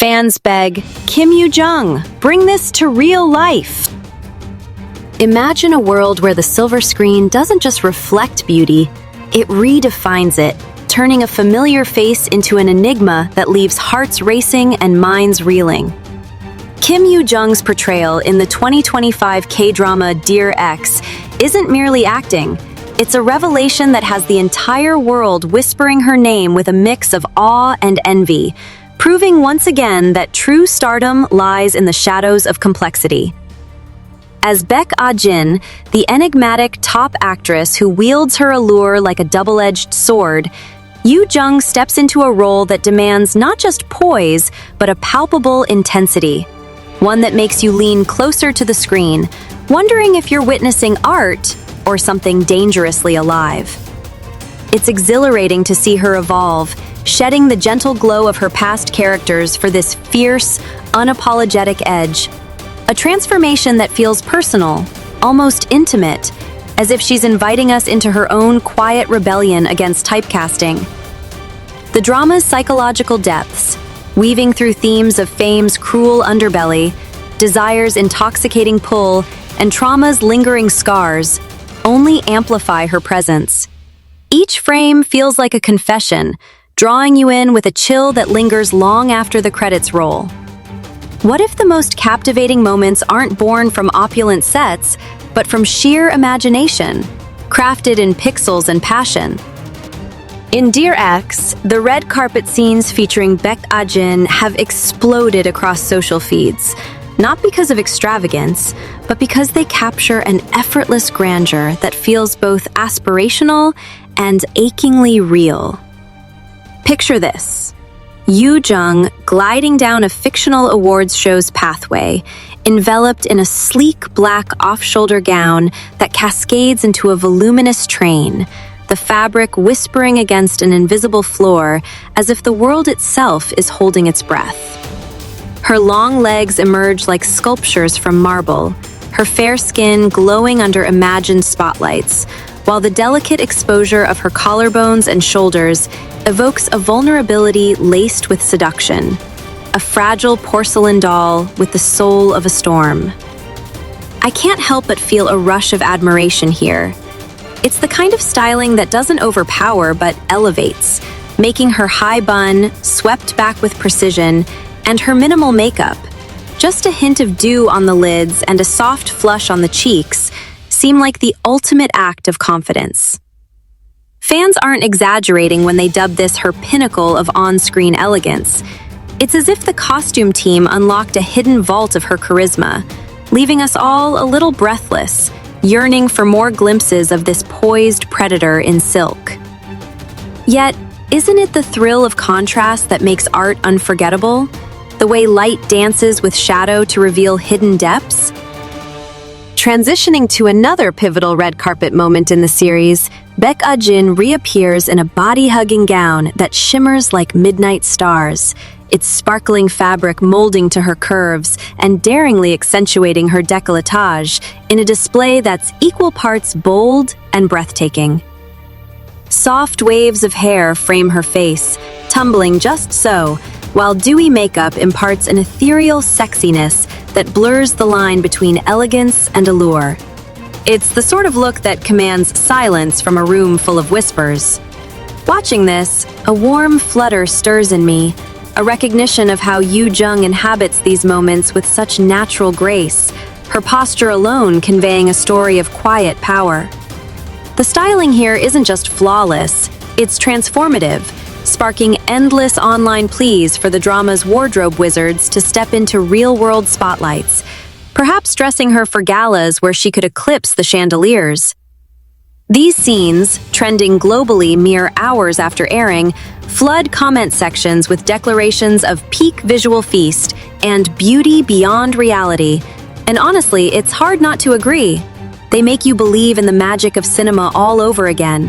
Fans beg, Kim Yoo Jung, bring this to real life. Imagine a world where the silver screen doesn't just reflect beauty, it redefines it, turning a familiar face into an enigma that leaves hearts racing and minds reeling. Kim Yoo Jung's portrayal in the 2025 K-drama Dear Ex isn't merely acting. It's a revelation that has the entire world whispering her name with a mix of awe and envy, proving once again that true stardom lies in the shadows of complexity. As Baek Ah Jin, the enigmatic top actress who wields her allure like a double-edged sword, Yoo Jung steps into a role that demands not just poise, but a palpable intensity. One that makes you lean closer to the screen, wondering if you're witnessing art or something dangerously alive. It's exhilarating to see her evolve, shedding the gentle glow of her past characters for this fierce, unapologetic edge. A transformation that feels personal, almost intimate, as if she's inviting us into her own quiet rebellion against typecasting. The drama's psychological depths, weaving through themes of fame's cruel underbelly, desire's intoxicating pull, and trauma's lingering scars, only amplify her presence. Each frame feels like a confession, drawing you in with a chill that lingers long after the credits roll. What if the most captivating moments aren't born from opulent sets, but from sheer imagination, crafted in pixels and passion? In Dear Ex, the red carpet scenes featuring Baek Ah Jin have exploded across social feeds, not because of extravagance, but because they capture an effortless grandeur that feels both aspirational and achingly real. Picture this: Yoo Jung gliding down a fictional awards show's pathway, enveloped in a sleek black off-shoulder gown that cascades into a voluminous train, the fabric whispering against an invisible floor as if the world itself is holding its breath. Her long legs emerge like sculptures from marble, her fair skin glowing under imagined spotlights, while the delicate exposure of her collarbones and shoulders evokes a vulnerability laced with seduction, a fragile porcelain doll with the soul of a storm. I can't help but feel a rush of admiration here. It's the kind of styling that doesn't overpower but elevates, making her high bun, swept back with precision, and her minimal makeup, just a hint of dew on the lids and a soft flush on the cheeks, seem like the ultimate act of confidence. Fans aren't exaggerating when they dub this her pinnacle of on-screen elegance. It's as if the costume team unlocked a hidden vault of her charisma, leaving us all a little breathless, yearning for more glimpses of this poised predator in silk. Yet, isn't it the thrill of contrast that makes art unforgettable? The way light dances with shadow to reveal hidden depths? Transitioning to another pivotal red carpet moment in the series, Baek Ah Jin reappears in a body-hugging gown that shimmers like midnight stars, its sparkling fabric molding to her curves and daringly accentuating her décolletage in a display that's equal parts bold and breathtaking. Soft waves of hair frame her face, tumbling just so, while dewy makeup imparts an ethereal sexiness that blurs the line between elegance and allure. It's the sort of look that commands silence from a room full of whispers. Watching this, a warm flutter stirs in me, a recognition of how Yoo Jung inhabits these moments with such natural grace, her posture alone conveying a story of quiet power. The styling here isn't just flawless, it's transformative, sparking endless online pleas for the drama's wardrobe wizards to step into real-world spotlights, perhaps dressing her for galas where she could eclipse the chandeliers. These scenes, trending globally mere hours after airing, flood comment sections with declarations of peak visual feast and beauty beyond reality. And honestly, it's hard not to agree. They make you believe in the magic of cinema all over again,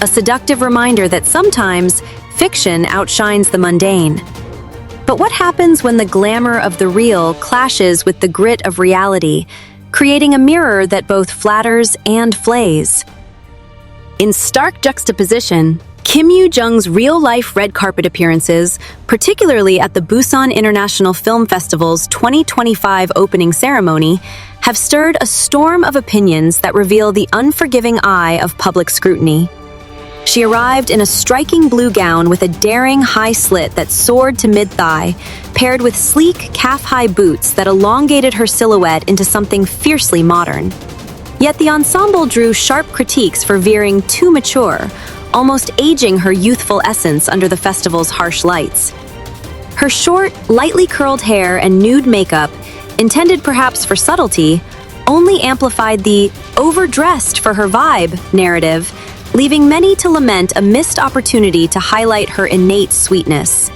a seductive reminder that sometimes fiction outshines the mundane. But what happens when the glamour of the real clashes with the grit of reality, creating a mirror that both flatters and flays? In stark juxtaposition, Kim Yoo Jung's real-life red carpet appearances, particularly at the Busan International Film Festival's 2025 opening ceremony, have stirred a storm of opinions that reveal the unforgiving eye of public scrutiny. She arrived in a striking blue gown with a daring high slit that soared to mid-thigh, paired with sleek calf-high boots that elongated her silhouette into something fiercely modern. Yet the ensemble drew sharp critiques for veering too mature, almost aging her youthful essence under the festival's harsh lights. Her short, lightly curled hair and nude makeup, intended perhaps for subtlety, only amplified the overdressed for her vibe narrative, leaving many to lament a missed opportunity to highlight her innate sweetness.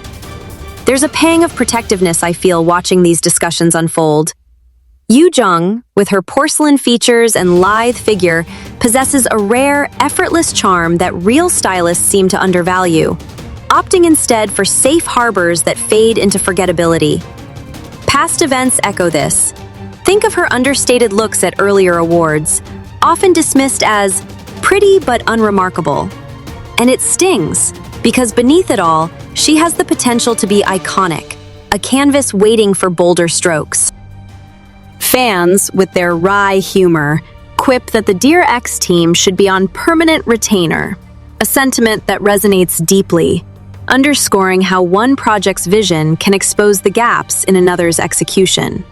There's a pang of protectiveness I feel watching these discussions unfold. Yoo Jung, with her porcelain features and lithe figure, possesses a rare, effortless charm that real stylists seem to undervalue, opting instead for safe harbors that fade into forgettability. Past events echo this. Think of her understated looks at earlier awards, often dismissed as pretty but unremarkable. And it stings, because beneath it all, she has the potential to be iconic, a canvas waiting for bolder strokes. Fans, with their wry humor, quip that the Dear X team should be on permanent retainer, a sentiment that resonates deeply, underscoring how one project's vision can expose the gaps in another's execution.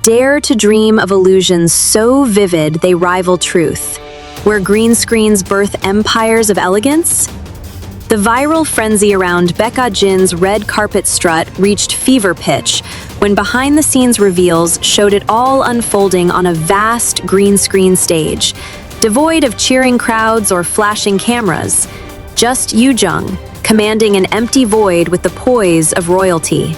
Dare to dream of illusions so vivid they rival truth, where green screens birth empires of elegance? The viral frenzy around Baek Ah Jin's red carpet strut reached fever pitch when behind-the-scenes reveals showed it all unfolding on a vast green screen stage, devoid of cheering crowds or flashing cameras, just Yoo Jung, commanding an empty void with the poise of royalty.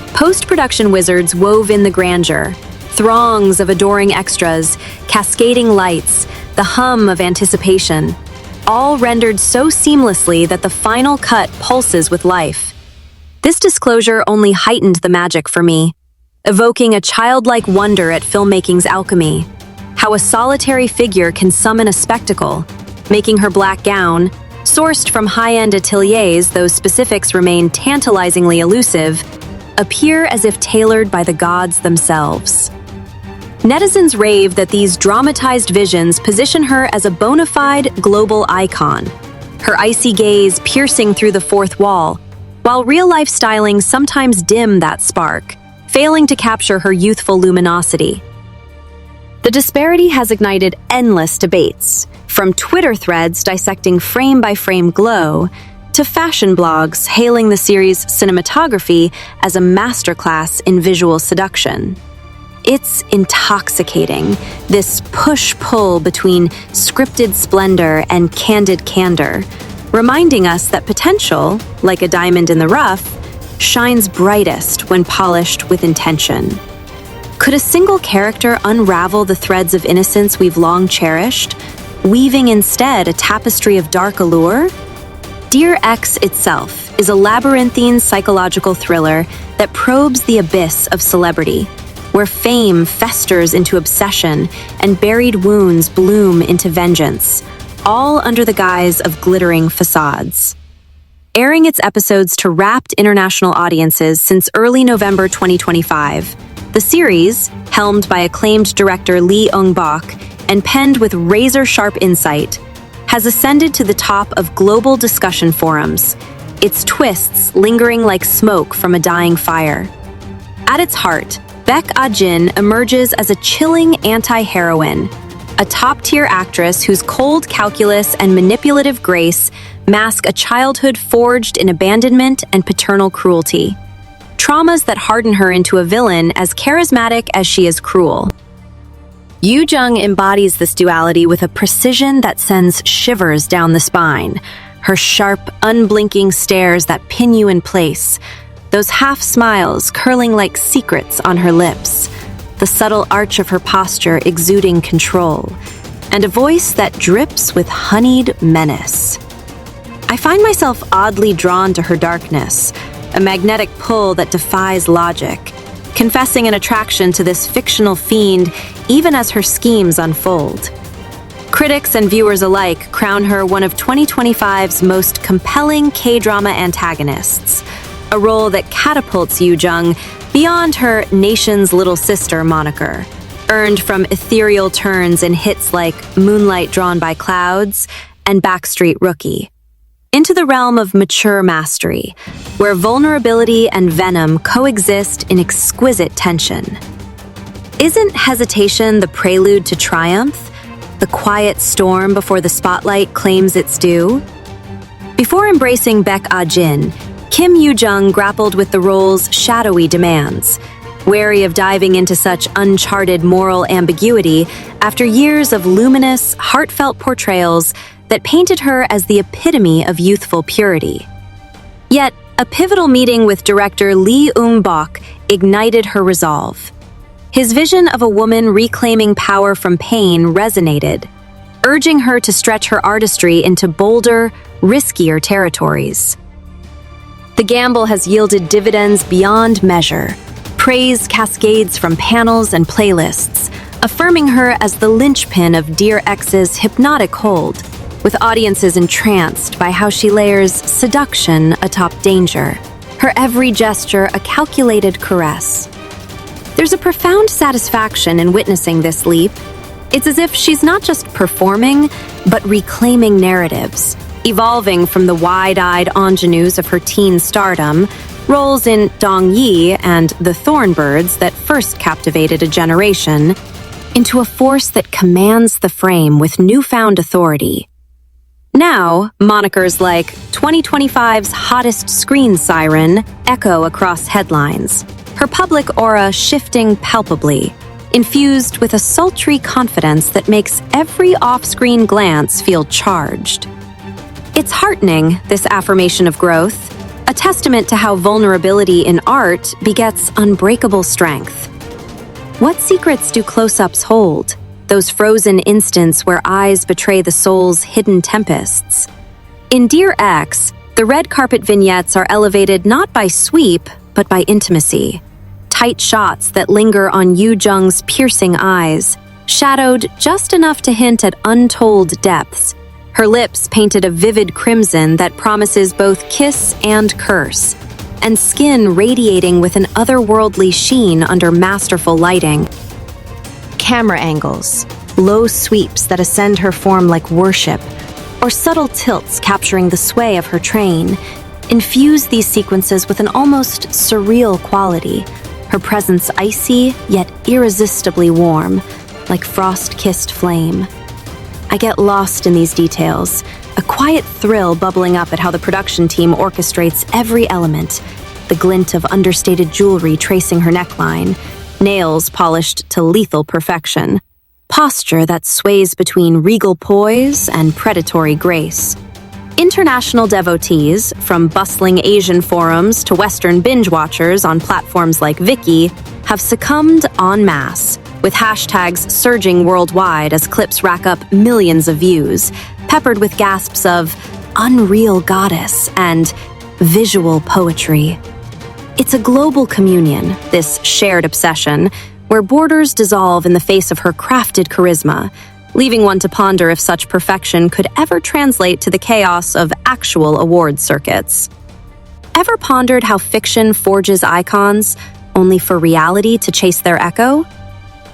Post-production wizards wove in the grandeur, throngs of adoring extras, cascading lights, the hum of anticipation, all rendered so seamlessly that the final cut pulses with life. This disclosure only heightened the magic for me, evoking a childlike wonder at filmmaking's alchemy, how a solitary figure can summon a spectacle, making her black gown, sourced from high-end ateliers though specifics remain tantalizingly elusive, appear as if tailored by the gods themselves. Netizens rave that these dramatized visions position her as a bona fide global icon, her icy gaze piercing through the fourth wall, while real-life styling sometimes dim that spark, failing to capture her youthful luminosity. The disparity has ignited endless debates, from Twitter threads dissecting frame-by-frame glow to fashion blogs hailing the series' cinematography as a masterclass in visual seduction. It's intoxicating, this push-pull between scripted splendor and candid candor, reminding us that potential, like a diamond in the rough, shines brightest when polished with intention. Could a single character unravel the threads of innocence we've long cherished, weaving instead a tapestry of dark allure? Dear X itself is a labyrinthine psychological thriller that probes the abyss of celebrity, where fame festers into obsession and buried wounds bloom into vengeance, all under the guise of glittering facades. Airing its episodes to rapt international audiences since early November 2025, the series, helmed by acclaimed director Lee Eung-bok and penned with razor-sharp insight, has ascended to the top of global discussion forums, its twists lingering like smoke from a dying fire. At its heart, Baek Ah Jin emerges as a chilling anti-heroine, a top-tier actress whose cold calculus and manipulative grace mask a childhood forged in abandonment and paternal cruelty. Traumas that harden her into a villain as charismatic as she is cruel. Yoo Jung embodies this duality with a precision that sends shivers down the spine, her sharp, unblinking stares that pin you in place, those half smiles curling like secrets on her lips, the subtle arch of her posture exuding control, and a voice that drips with honeyed menace. I find myself oddly drawn to her darkness, a magnetic pull that defies logic, confessing an attraction to this fictional fiend even as her schemes unfold. Critics and viewers alike crown her one of 2025's most compelling K-drama antagonists, a role that catapults Yoo Jung beyond her nation's little sister moniker, earned from ethereal turns in hits like Moonlight Drawn by Clouds and Backstreet Rookie, into the realm of mature mastery, where vulnerability and venom coexist in exquisite tension. Isn't hesitation the prelude to triumph? The quiet storm before the spotlight claims its due? Before embracing Baek Ah Jin, Kim Yoo Jung grappled with the role's shadowy demands, wary of diving into such uncharted moral ambiguity after years of luminous, heartfelt portrayals that painted her as the epitome of youthful purity. Yet, a pivotal meeting with director Lee Eung-bok ignited her resolve. His vision of a woman reclaiming power from pain resonated, urging her to stretch her artistry into bolder, riskier territories. The gamble has yielded dividends beyond measure. Praise cascades from panels and playlists, affirming her as the linchpin of Dear X's hypnotic hold, with audiences entranced by how she layers seduction atop danger, her every gesture a calculated caress. There's a profound satisfaction in witnessing this leap. It's as if she's not just performing, but reclaiming narratives, evolving from the wide-eyed ingenues of her teen stardom, roles in Dong Yi and The Thornbirds that first captivated a generation, into a force that commands the frame with newfound authority. Now, monikers like 2025's hottest screen siren echo across headlines, her public aura shifting palpably, infused with a sultry confidence that makes every off-screen glance feel charged. It's heartening, this affirmation of growth, a testament to how vulnerability in art begets unbreakable strength. What secrets do close-ups hold? Those frozen instants where eyes betray the soul's hidden tempests. In Dear X, the red carpet vignettes are elevated not by sweep, but by intimacy. Tight shots that linger on Yoo Jung's piercing eyes, shadowed just enough to hint at untold depths. Her lips painted a vivid crimson that promises both kiss and curse, and skin radiating with an otherworldly sheen under masterful lighting. Camera angles, low sweeps that ascend her form like worship, or subtle tilts capturing the sway of her train, infuse these sequences with an almost surreal quality, her presence icy yet irresistibly warm, like frost-kissed flame. I get lost in these details, a quiet thrill bubbling up at how the production team orchestrates every element, the glint of understated jewelry tracing her neckline, nails polished to lethal perfection, posture that sways between regal poise and predatory grace. International devotees, from bustling Asian forums to Western binge-watchers on platforms like Viki, have succumbed en masse, with hashtags surging worldwide as clips rack up millions of views, peppered with gasps of "unreal goddess" and "visual poetry." It's a global communion, this shared obsession, where borders dissolve in the face of her crafted charisma, leaving one to ponder if such perfection could ever translate to the chaos of actual award circuits. Ever pondered how fiction forges icons, only for reality to chase their echo?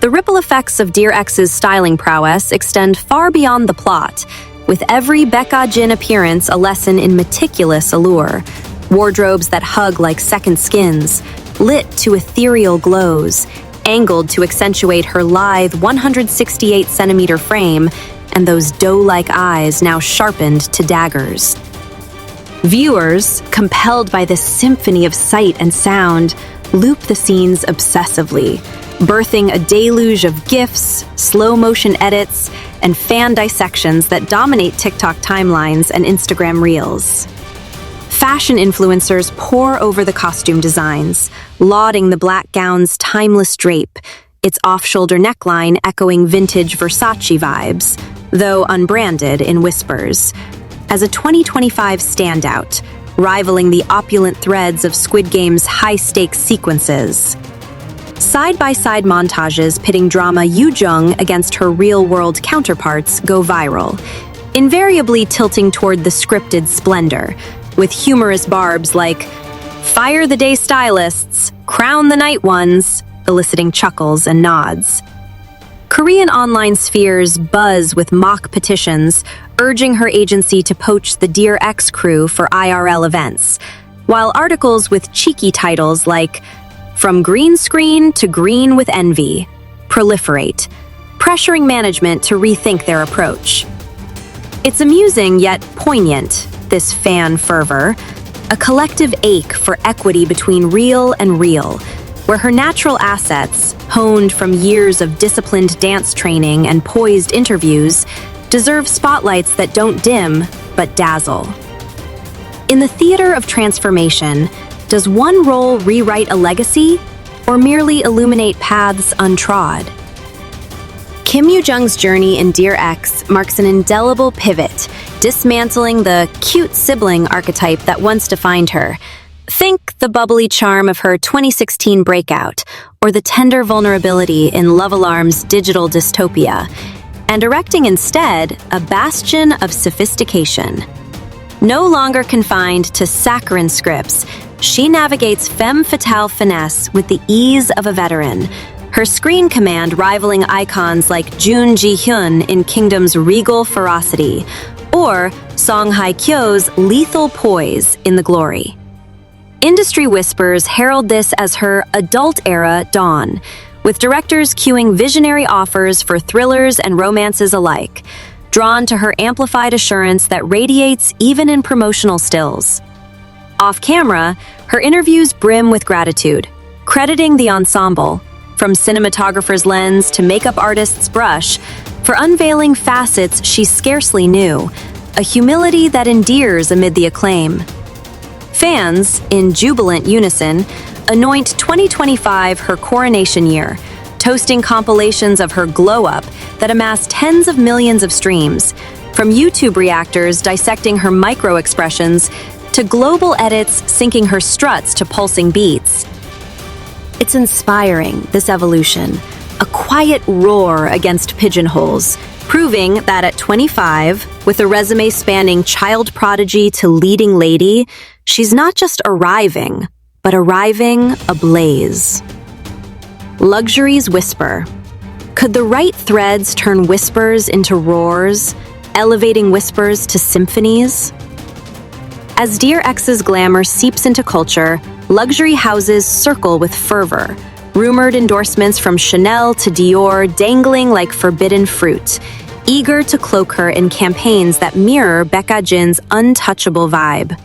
The ripple effects of Dear X's styling prowess extend far beyond the plot, with every Baek Ah Jin appearance a lesson in meticulous allure, wardrobes that hug like second skins, lit to ethereal glows, angled to accentuate her lithe 168-centimeter frame, and those doe-like eyes now sharpened to daggers. Viewers, compelled by this symphony of sight and sound, loop the scenes obsessively, birthing a deluge of GIFs, slow-motion edits, and fan dissections that dominate TikTok timelines and Instagram Reels. Fashion influencers pour over the costume designs, lauding the black gown's timeless drape, its off-shoulder neckline echoing vintage Versace vibes, though unbranded in whispers. As a 2025 standout, rivaling the opulent threads of Squid Game's high-stakes sequences. Side-by-side montages pitting drama Yoo Jung against her real-world counterparts go viral, invariably tilting toward the scripted splendor, with humorous barbs like, "Fire the day stylists, crown the night ones," eliciting chuckles and nods. Korean online spheres buzz with mock petitions, urging her agency to poach the Dear X crew for IRL events, while articles with cheeky titles like "From Green Screen to Green with Envy" proliferate, pressuring management to rethink their approach. It's amusing yet poignant, this fan fervor, a collective ache for equity between real and real, where her natural assets, honed from years of disciplined dance training and poised interviews, deserve spotlights that don't dim, but dazzle. In the theater of transformation, does one role rewrite a legacy, or merely illuminate paths untrod? Kim Yoo Jung's journey in Dear X marks an indelible pivot, dismantling the cute sibling archetype that once defined her. Think the bubbly charm of her 2016 breakout, or the tender vulnerability in Love Alarm's digital dystopia, and erecting instead a bastion of sophistication. No longer confined to saccharine scripts, she navigates femme fatale finesse with the ease of a veteran, her screen command rivaling icons like Jun Ji-hyun in Kingdom's regal ferocity, or Song Hye-kyo's lethal poise in The Glory. Industry whispers herald this as her adult-era dawn, with directors queuing visionary offers for thrillers and romances alike, drawn to her amplified assurance that radiates even in promotional stills. Off-camera, her interviews brim with gratitude, crediting the ensemble, from cinematographer's lens to makeup artist's brush, for unveiling facets she scarcely knew, a humility that endears amid the acclaim. Fans, in jubilant unison, anoint 2025 her coronation year, toasting compilations of her glow-up that amass tens of millions of streams, from YouTube reactors dissecting her micro-expressions to global edits syncing her struts to pulsing beats. It's inspiring, this evolution, a quiet roar against pigeonholes, proving that at 25, with a resume spanning child prodigy to leading lady, she's not just arriving, but arriving ablaze. Luxury's whisper. Could the right threads turn whispers into roars, elevating whispers to symphonies? As Dear X's glamour seeps into culture, luxury houses circle with fervor, rumored endorsements from Chanel to Dior dangling like forbidden fruit, eager to cloak her in campaigns that mirror Baek Ah Jin's untouchable vibe.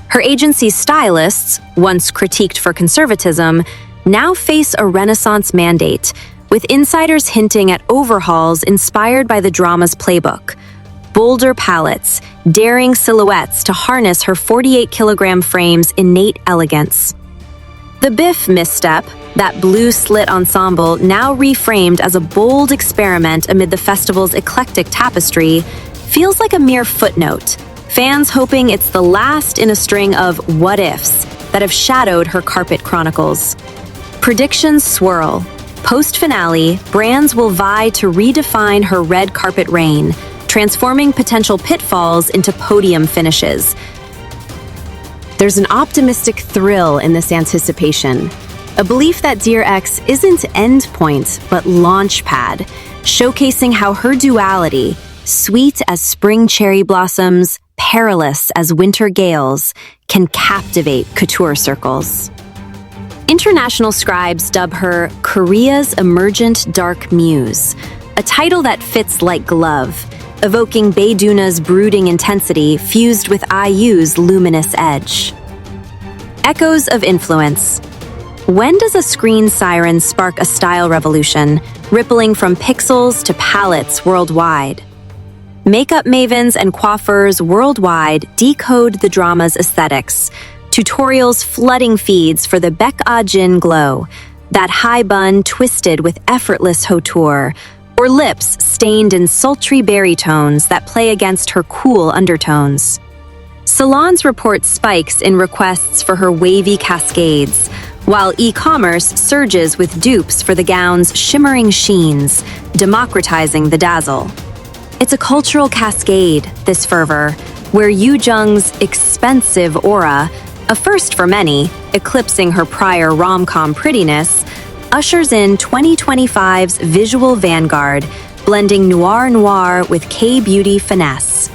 Her agency's stylists, once critiqued for conservatism, now face a Renaissance mandate, with insiders hinting at overhauls inspired by the drama's playbook. Bolder palettes, daring silhouettes to harness her 48-kilogram frame's innate elegance. The Biff misstep, that blue slit ensemble now reframed as a bold experiment amid the festival's eclectic tapestry, feels like a mere footnote, fans hoping it's the last in a string of what-ifs that have shadowed her carpet chronicles. Predictions swirl. Post-finale, brands will vie to redefine her red carpet reign, transforming potential pitfalls into podium finishes. There's an optimistic thrill in this anticipation, a belief that Dear X isn't endpoint but launchpad, showcasing how her duality, sweet as spring cherry blossoms, perilous as winter gales, can captivate couture circles. International scribes dub her Korea's emergent dark muse, a title that fits like glove, evoking Baeduna's brooding intensity fused with IU's luminous edge. Echoes of influence. When does a screen siren spark a style revolution, rippling from pixels to palettes worldwide? Makeup mavens and coiffeurs worldwide decode the drama's aesthetics, tutorials flooding feeds for the Baek Ah Jin glow, that high bun twisted with effortless hauteur, or lips stained in sultry berry tones that play against her cool undertones. Salons report spikes in requests for her wavy cascades, while e-commerce surges with dupes for the gown's shimmering sheens, democratizing the dazzle. It's a cultural cascade, this fervor, where Yoo Jung's expensive aura, a first for many, eclipsing her prior rom-com prettiness, ushers in 2025's visual vanguard, blending noir with K-beauty finesse.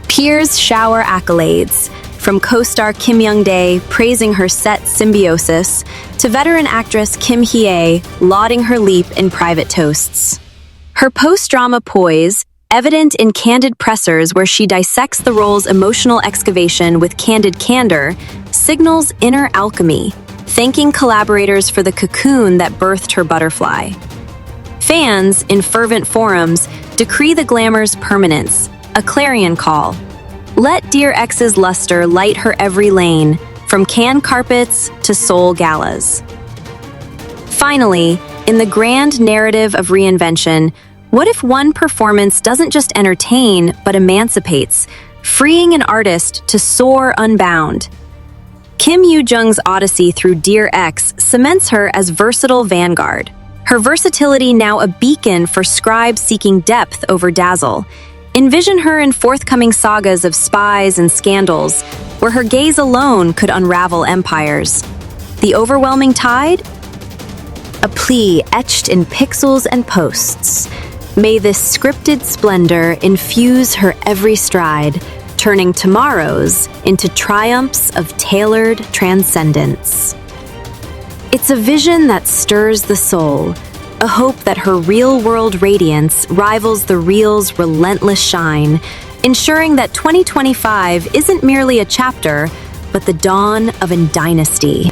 Peers shower accolades, from co-star Kim Young-dae praising her set symbiosis to veteran actress Kim Hye lauding her leap in private toasts. Her post-drama poise, evident in Candid Pressers where she dissects the role's emotional excavation with candid candor, signals inner alchemy, thanking collaborators for the cocoon that birthed her butterfly. Fans, in fervent forums, decree the glamour's permanence, a clarion call. Let Dear X's luster light her every lane, from Cannes carpets to Seoul galas. Finally, in the grand narrative of reinvention, what if one performance doesn't just entertain, but emancipates, freeing an artist to soar unbound? Kim Yoo Jung's odyssey through Dear X cements her as versatile vanguard, her versatility now a beacon for scribes seeking depth over dazzle. Envision her in forthcoming sagas of spies and scandals, where her gaze alone could unravel empires. The overwhelming tide? A plea etched in pixels and posts. May this scripted splendor infuse her every stride, turning tomorrows into triumphs of tailored transcendence. It's a vision that stirs the soul, a hope that her real-world radiance rivals the reel's relentless shine, ensuring that 2025 isn't merely a chapter, but the dawn of a dynasty.